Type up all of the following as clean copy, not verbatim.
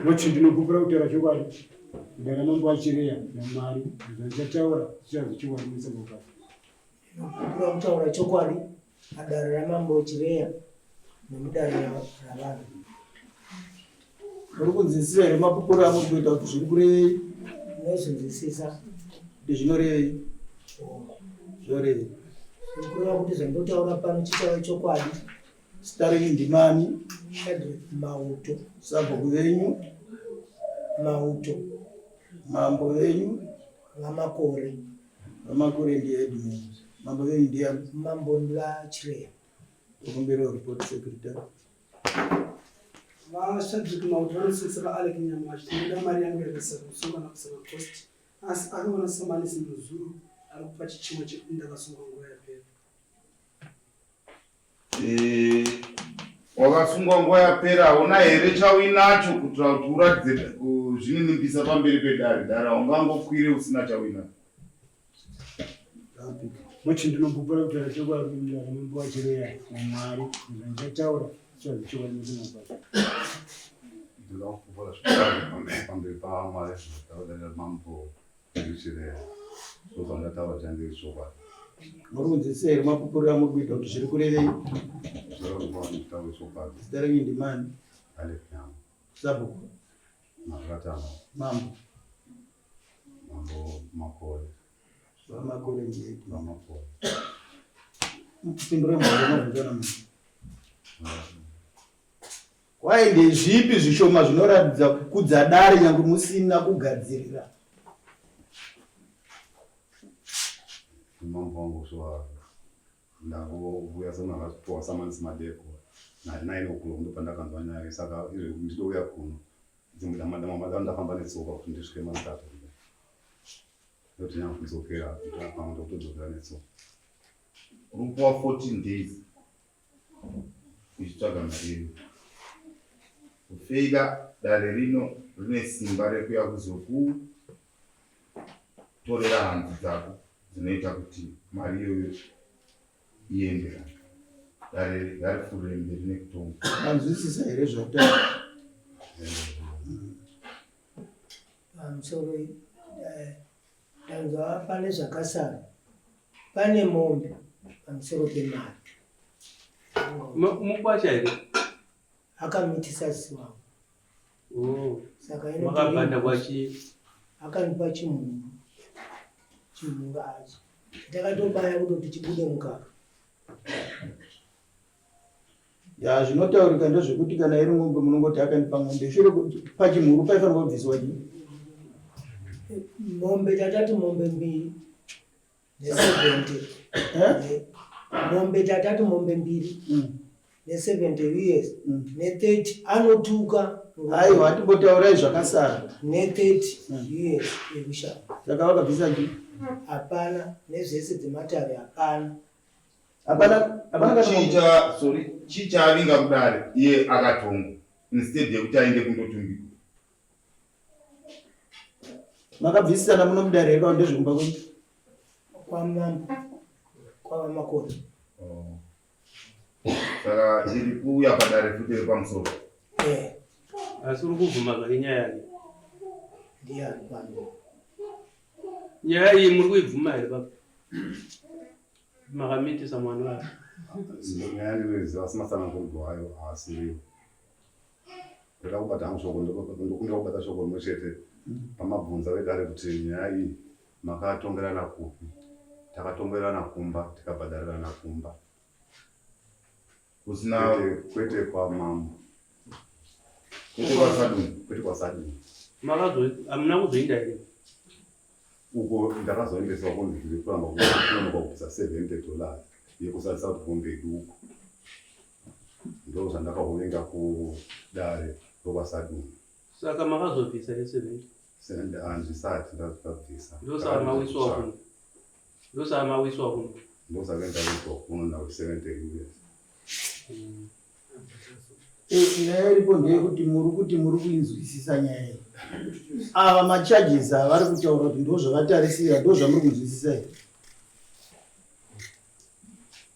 What you do, go out there, you want. There are no more Chireya, no money, the tower, just you want Mr. Gokwe. No tower, chokwadi, and the Ramambo Chireya, no matter. This is a Mapura without Chibure. No, this is a Disionary. Sorry. What is a daughter of Panchita chokwadi, Starting the money, head Mauto, Sabu, Mauto, Mambo, Lamakori, Lamakori, the head, Mambo, India, Mambo Chireya. Ombero report secretary. Subject matter is Alec in Yamash, the Marian Gregson, someone of seven post. As I want someone is in the zoo, I'll patch Chimochi in the wakasungwa nguva yapera una here chawinacho kuitira kuti uratidze kuzvininimbisa pamberi pedare dare ungangokwire usina chawinacho. Much into the book of the sugar and Chireya, and Mari, and the tower, so the children is in The law for the farmer, the mambo, Chireya. So from that tower, and the sober. Morons is say, Mapura would be to Chireya. There in demand. I left now. Sabu, Maratama, Mambo, Mambo, Mako, Mamako, Mamako. Why the sheep is show much not at the Kudzadari and Musina Kugadzira. Mambo so now we are some for someone's Madeko. 9 o'clock, the Pandakana, Saka, Mistoya Kun. The Madame company is over from this game and started. Not enough is okay. I found out to do that. So, For 14 days, kuchitsvaga mari kufeida dare rino rine simba rekuya kuzokutorera hanzi dzako dzinoita kuti mari iyoyo ienderane. Dare garifurire mberi nekutonga. Anzwisisa here zvakadaro. Sorry, danzwa pane zvakasara. Pane mombe pamusoro pemari. Mukwasha here? Akamitisa-Chief wangu. Oh. Saka makabhanda kwachi? Akanipa chimunhu. Chimunhu achi. Ndakatobaya kutoti chibude mukaka. Ya zvinotaurika ndezvekuti kana iri mombe munongoti akanipa mombe shure pachimhuru paifanirwa kubviswa chii? Mombe tatati mombe mbiri ne70. Mombe tatati mombe mbiri ne70 years ne30 anotuka. Aiwa atimbotaurai zvakasara. Ne30 years yekushanda. Saka vakabvisa chii? Hapana nezvese dzematare hapana. Chii chaavinga kudare iye akatonga instead yekuti aende kundotungirwa. Makabvisisana muno mudare rekawo ndezvekumba kwenyu? Kwava makore. Saka iri kuuya padare futi repamusoro. Asi uri kubvuma kake nyaya yake? Ndiani pano? Nyaya iyi muri kuibvuma here baba? Makamitisa mwana wake? Anyways, that's my son called Goyo. I see you. The Robert Amshog and the Robert Shog Machete. Pamabunza, we got it to Yai, Makatonga Nakupi, Takatonga Nakumba, Takapadara Nakumba. Who's now quite a mam. It was sudden. Makazo, I'm now doing that. Ugo, the Razo in the Sohon, the plan of $70. Yekusasa kumbe duku ndo zandaka kuvenga ku dare robasadu. Saka makazobvisa le70 send andisati ndakabvisa ndosama wiswa kuno ndosama wiswa kuno ndosakaenda wiswa kuno na 70 years. Nyaya iripo ndeyekuti muri kuinzwisisa nyaya iyi. Ava macharges avari kutaura kuti ndo zvavatarisira ndo zvamuri kunzwisisa here?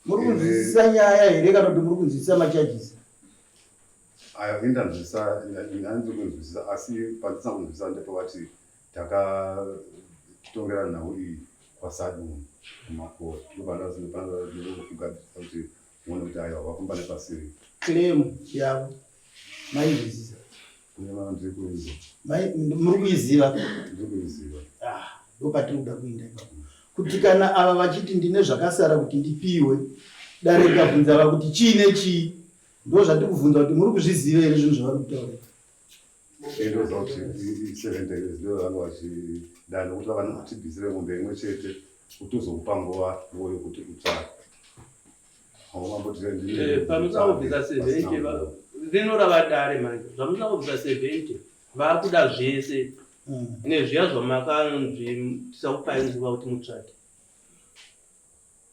Muri kunzwisisa nyaya here kana kuti muri kunzwisisa macharges? Ayo indanzwisisa inanzokunzwisisa asi pandisina kunzwisisa ndepakati takatongera nhau iyi kwasaduni kumakore ndopandakugadzirisa kuti muone kuti ayo vafamba nepasiri claim yavo maizwisisa kune vana ndiri kuiziva muri kuiziva ndiri kuiziva ndopatiri kuda kuenda ipapo kuti kana ava vachiti ndine zvakasara kuti ndipiwe dare rikabvunza va kuti chiine chii ndo zvati kubvunza kuti muri kuzviziva here zvinhu zvavari kutaura ndoziva kuti 7 days ndo vanga vachida nokuti vakanotibvisire mombe imwe chete kuti uzokupa nguva nguva yokuti utsvake pamusangobvisa 70 rinorava dare manje zvamusangobvisa 70 vakuda zvese nezviya zvamakanzvi tisakupai nguva kuti mutsvake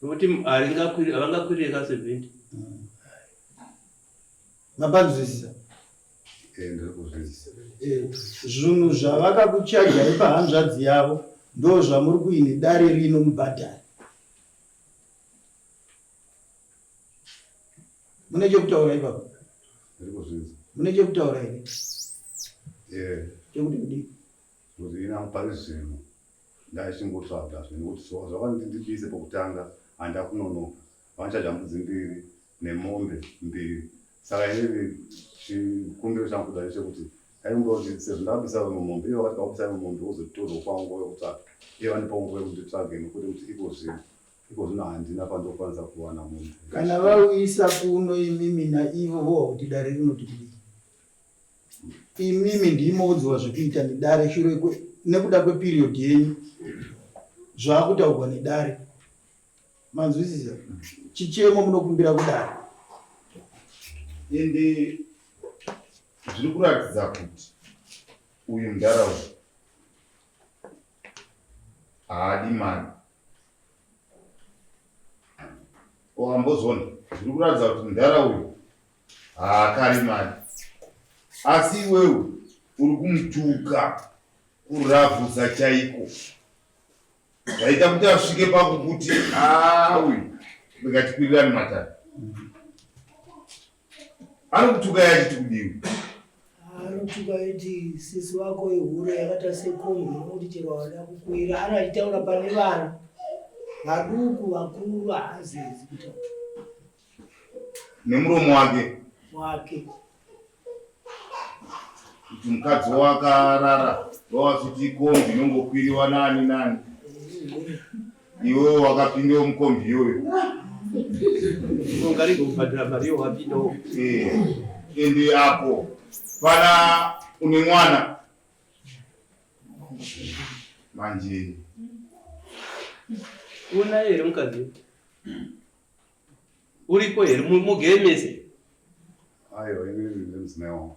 nokuti havangakwirire ka 70 mapanzwisisa ndiri kuzvinzwisisa zvinhu zvavakakuchajai pahanzvadzi yavo ndo zvamuri kuine dare rino mubhadhari mune chekutaura ipapo ndiri kuzvinzwa mune chekutaura here chekuti kudii kuti inamupari zvinhu ndachingotsvaga zvinhu kuti zvakandindibise pokutanga handa kunonoka vanchaja mbudzi 2 nemombe 2 saka inevi chikumbiro changu kudai chekuti aimboti sezvo ndakabisa mombe ivo vakati vakabisa mombe wozotorwa nguva yokutsvaga iye vandipa nguva yekuti nditsvage nekuti kuti iko zvino handina pandokwanisa kuwana munhu kana vauyisa kuno imimi naivo vowa kuti dare rinoti kudii imimi ndimoudziwa zvekuita nedare shure nekuda kweperiod yenyu zvakutaurwa nedare manzwisisa chichemo munokumbira kudare ende zviri kuratidza kuti uyu mundaraunda haadi mari wambozona zviri kuratidza kuti mundara uyu haakari mari asi iwewe uri kumutuka kuravhuza chaiko zvaita kuti asvike pakukuti awi ndingatikwirirani matari ari kutuka yachiti kudiwi anotuka iti sisi wako ihure yakata sekombi nokuti chero wada kukwira anachitaura pane vana vaduku vakuru haazizi kutaura nemuromo wake kuti mukadzi wakarara wawasiti kombi inongokwiriwa nani iwewo wakapindewo mukombi iyoyo ungarigobhadhira mari yowapindawo ende apo pana une mwana manje una here mukadzi uripo here mugere mese aiwa inini ndimuzimai wangu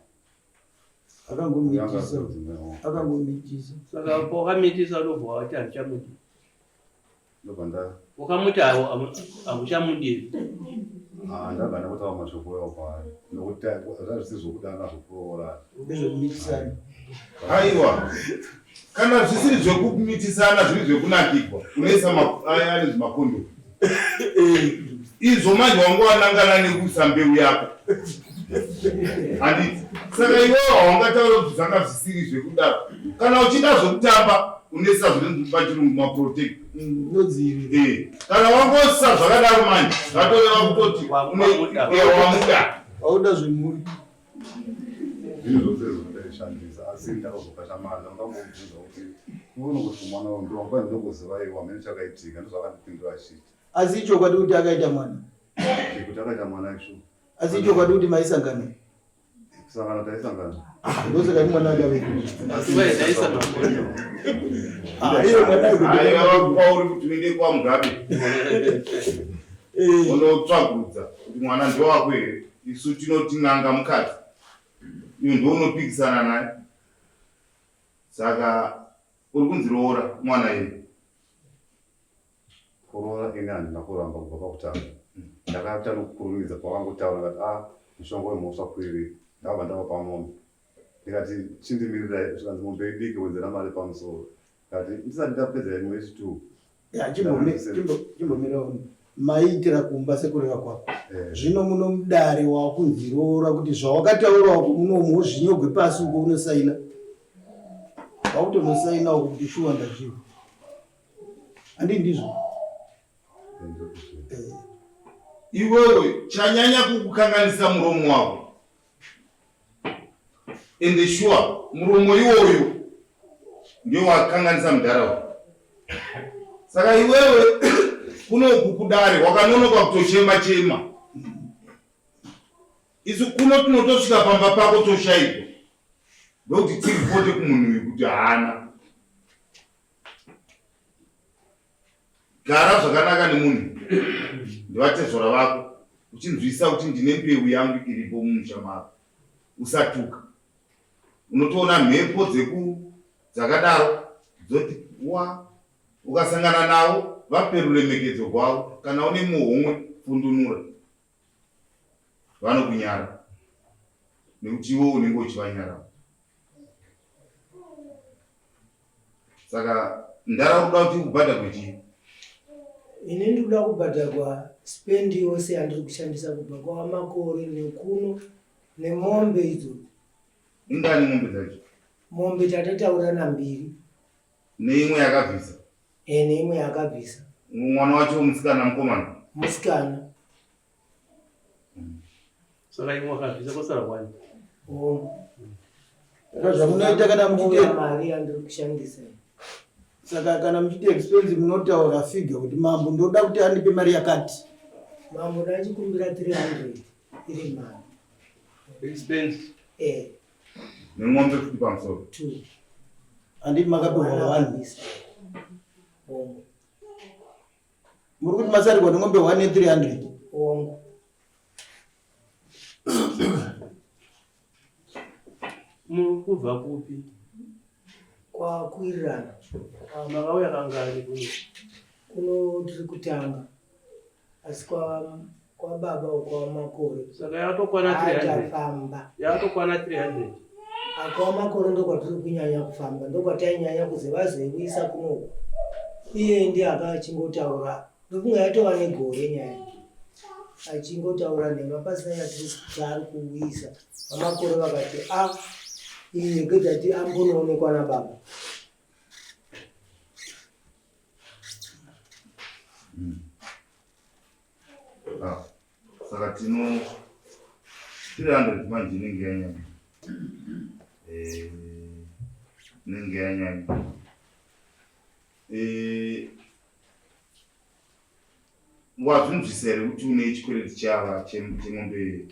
akangomitisa saka wakamitisa ndobva wati handichamuti ndobva ukamuti hamuchamudiri ndagana kutaura mashoko yawo kwaari nokuti zvazvisizvokuda nazvokuroora ndezvekumitisana aiwa kana zvisiri zvekumitisana zviri zvekunakirwa unoisa aya nezvimakondo izvo manje wangu wanangana nekuisa mbeu yako handiti saka iwewo haungataura kuti zvanga zvisiri zvekudaro kana uchida zvekutamba unoisa zviri pachirungu maprotect nodziviri kana wangosa zvakadaro manje zvatoreva kutoti wamuda wauda zvemuri zvinhu zvose zvodaishandisa asi ndakazokasha mari ndangambomubvunza kuti uone kuti mwana wangu ndowangwa ndinokuziva iwa mene chakaitika ndozvakandipindura achiti asi ichokwadi kuti akaita mwana kuti akaita mwana isvo asi ichokwadi kuti maisangana kusangana taisangana ndosakati mwana akaveka kwauri kuti uende kwamugabe unotsvagurudza kuti mwana ndowako here isu tinoti n'anga mukadzi iyo ndounopikisana naye saka uri kunziroora mwana iye kuroora ini handina kuramba kubva pakutanga ndakaita nokukurumidza pavangotaura ngati mushonga wemhosva kwiri ndabva ndava pamombe ndikati chindimirirai zvikanzi mombe idiki wenzera mari pamusoro kati ndisati ndapedza imwe yechitu chimbomirawo maitira kumba sekureva kwako. Zvino muno mudare wakunzirora kuti zvawakataura wako munomu zvinyogwe pasi uko unosaina. Wautonosaina uko kuti shuwa ndazviwa. Andi ndizvo. Iwewe chanyanya kukukanganisa muromo wako. Ende shuwa muromo iwoyo ndio wakanganisa mudharaunda. Saka iwewe kuno kukudare wakanonoka kutochema. Isu kuno tunotosvika pamba pako toshaikwa. Ndokuti tiripote kumunhu uyu kuti haana. Gara zvakanaka nemunhu. Ndivatezvora vako. Uchinzwisa kuti ndine mbeu yangu iripo mumusha mako. Usatuka. Unotoona mhepo dzakadaro dzoti ukasangana navo vape ruremekedzo rwavo. Kana une muhomwe fundunura. Vanokunyara. Nekuti iwo unenge uchivanyara. Saka ndarakuda kuti kubhadha kwechii? Ini ndikuda kubhadharwa spendi yose yandiri kushandisa kubva kwamakore nekuno nemombe idzo. Ingani mombe dzacho? Mombe tatataurana 2. Neimwe yakabvisa? Neimwe yakabvisa. Mwana wacho musikana mukomana? Musikana. Saka imwe wakabvisa kwasara kwani? Zvamunoita kana muchite mari yandiri kushandisa. Saka kana muchite expense munotaura figure kuti mambo ndoda kuti anipe mari yakati. Mambo ndachikumbira 300 iri mari. Expense. Nemombe futi pamusoro? 2. Andi makapiwa 1. Muri kuti masari kwa ngombe 1 300. Kubva kupi? Kwa kuirirana. Makauya kangani kuno tiri kutanga. Asi kwa baba ukwa makore. Saka yatokwana 300. Atafamba. Yatokwana 300. Akwa makore ndokwa tiri kunyanya kufamba. Ndokwa tainyanya kuze vazoiwisa kuno. Iye ndiye akachingotaura. Ndokunga yatova negore nyaya. Achingotaura nemapasina yatiri kuwisa. Amakore vakati iye gedati ambonoonekwa nababa. Saka tino 300 manje inenge yanyanya. Inenge yanyanya. Wazvinzwisere kuti une chikwereti chava chemombe.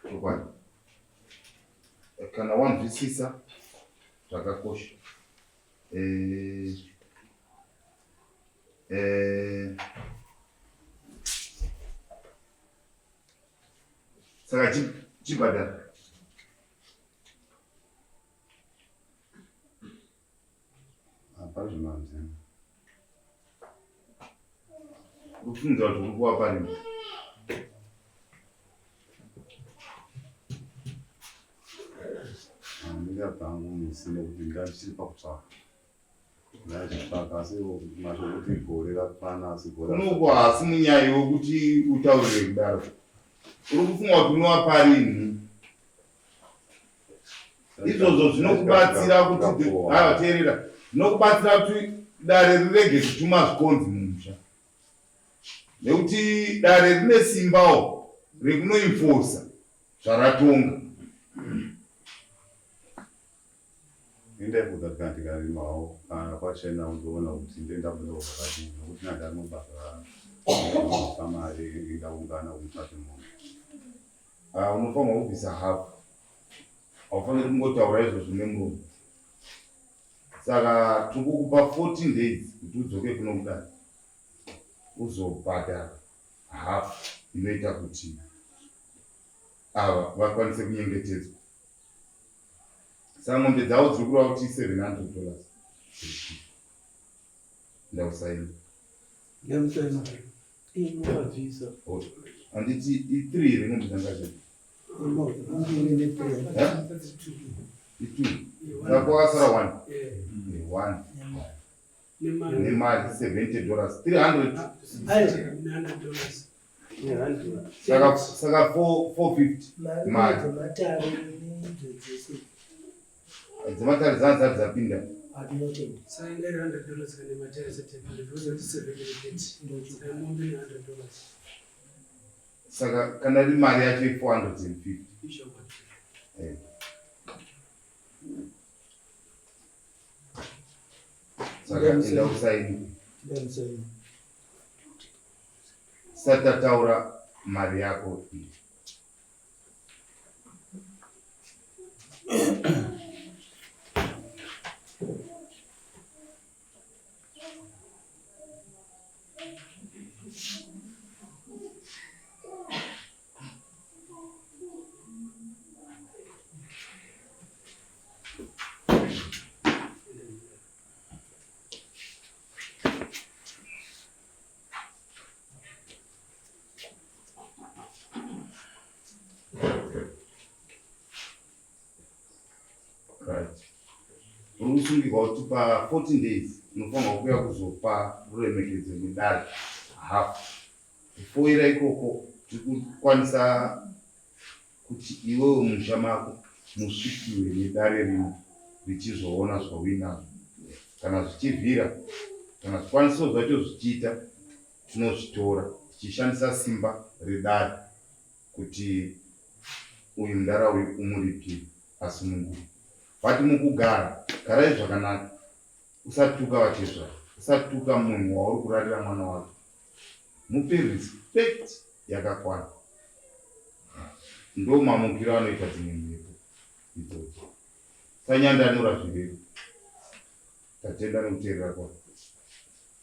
Chokwadi. Kana wanzwisisa zvakakosha. Saka chibhadhara. Kufunza kuti uri kuwa pari. Ndingapangu musine kuti ngachiri pakutsvaka. Ndachitsvaka asi mashoko kuti gore rakwana asi gore. Unogwa hasi munyaya yokuti utaurire kudaro. Uri kufunga kuti unowa pari. Izvozvo zvinokubatsira kuti teerera. Zvinokubatsira kuti dare rirege kutuma zvikonzi mumusha. Nekuti dare rine simbawo rekunoinforsa zvaratonga. Ndaibuda kandi karimawo kana kwachena undoona kuti ndendabudao vakadini nokuti nadari mubasa pamari ingaungana kumitsvake munhu. Unofanira kubvisa hafu. Haufaniri kungotaura izvozvo nemuromo. Saka tikukupa 14 days kuti udzoke kuno kudare. Uzobhadhara hafu inoita kuti ava vakwanise kunyengetedzwa. Saka ngombe dzavo dziri kureva kuti $700. Ndausaina. Ndamusaina. Inobvisa. Handiti i3 here ngombe dzangacho. Saka kwakasara 1 1 Nemali. nemali $70 300 $900. saka 450 mari dzematare nedzo dzese dzematare dzanzati dzapinda hatinotenda Saka ingari $100 kana matare setembele ndoza kuti 780 saka mombe ni $100 saka kana ri mari yacho 450 isho kwati saka enda usaini satataura mari yako iyi. Right. Unosungirwa kuti pa 14 days unofanirwa kuuya kuzopa ruremekedzo medare hafu. Kufoira ikoko tikukwanisa kuti iwewe musha mako musvikiwe nedare rimwe richizoona zvauinazvo. Kana zvichivhira kana zvikwanisiro zvacho zvichiita tinozvitora tichishandisa simba redare kuti uyu mudara uyu umuripire. Asi mungu vati mukugara garai zvakanaka, usatuka vachezva, usatuka munhu wauri kurarira mwana wako, mupe respect yakakwana. Ndo mamukiro anoita dzimwe mhepo idzodzo. Sanyandanura zvirevo tatenda nekuteerera kwako.